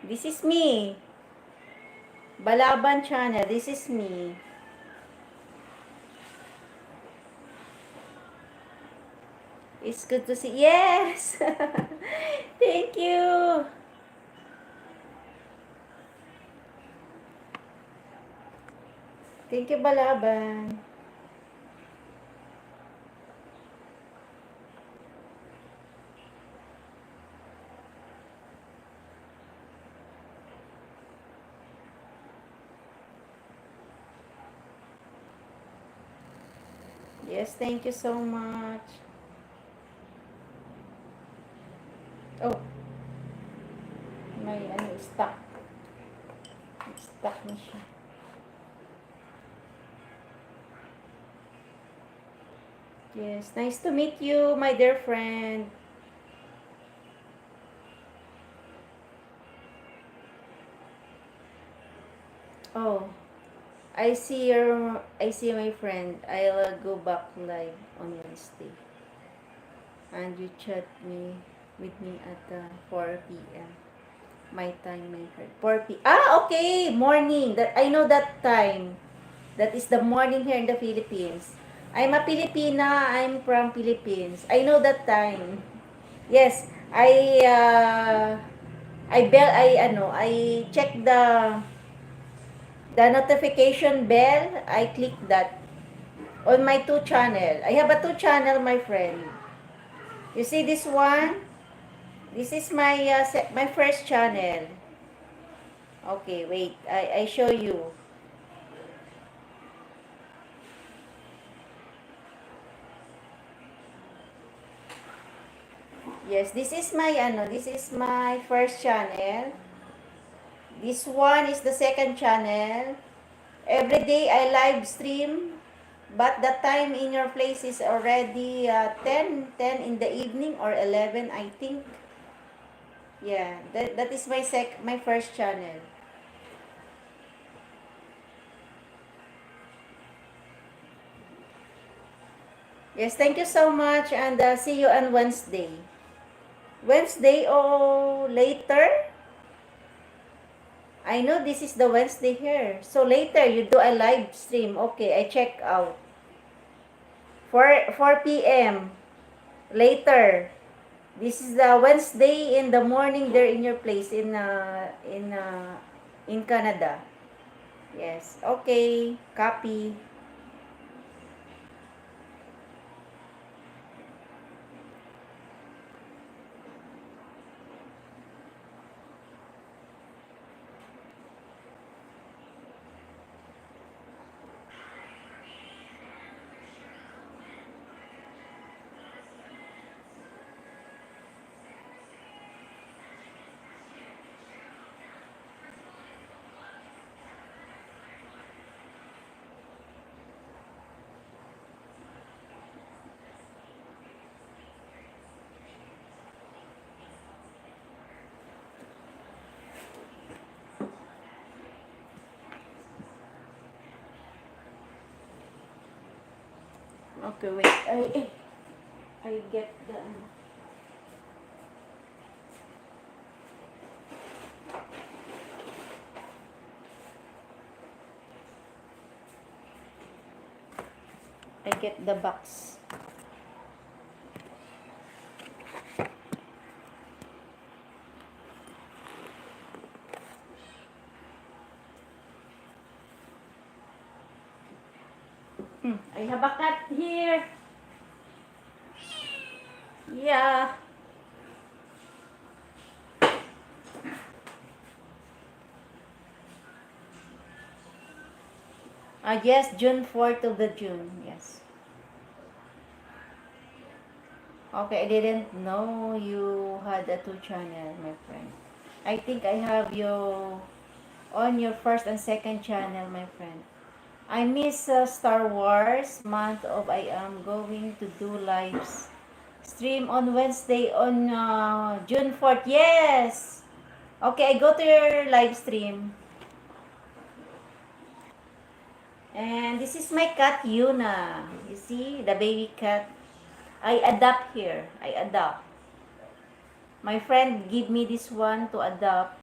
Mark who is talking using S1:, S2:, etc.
S1: This is me. Balaban channel. This is me. It's good to see. Yes. Thank you. Thank you, Balaban. Yes, thank you so much. Oh, may stuck. Stuck na siya. Yes, nice to meet you, my dear friend. Oh, I see my friend. I'll go back live on Wednesday. And you chat me with me at 4 p.m. My time, my friend. 4 p. Ah, okay, morning. That I know that time. That is the morning here in the Philippines. I'm a Filipina. I'm from Philippines. I know that time. Yes, I check the notification bell. I click that on my two channel. I have a two channel, my friend. You see this one? This is my my first channel. Okay, wait. I show you. Yes, this is my first channel. This one is the second channel. Every day I live stream, but the time in your place is already 10 in the evening or 11, I think. Yeah, that is my first channel. Yes, thank you so much, and see you on Wednesday. Wednesday or later? I know this is the Wednesday here. So later you do a live stream. Okay, I check out. 4 p.m. later. This is the Wednesday in the morning there in your place in Canada. Yes. Okay. Copy. Okay, wait. I get the I get the box. I have a cat here. Yeah. Yes, June 4th of the June. Yes. Okay, I didn't know you had a two channel, my friend. I think I have you on your first and second channel, my friend. I miss Star Wars month of I am going to do live stream on Wednesday on June 4th. Yes. Okay, I go to your live stream. And this is my cat Yuna. You see the baby cat. I adopt here. I adopt. My friend give me this one to adopt.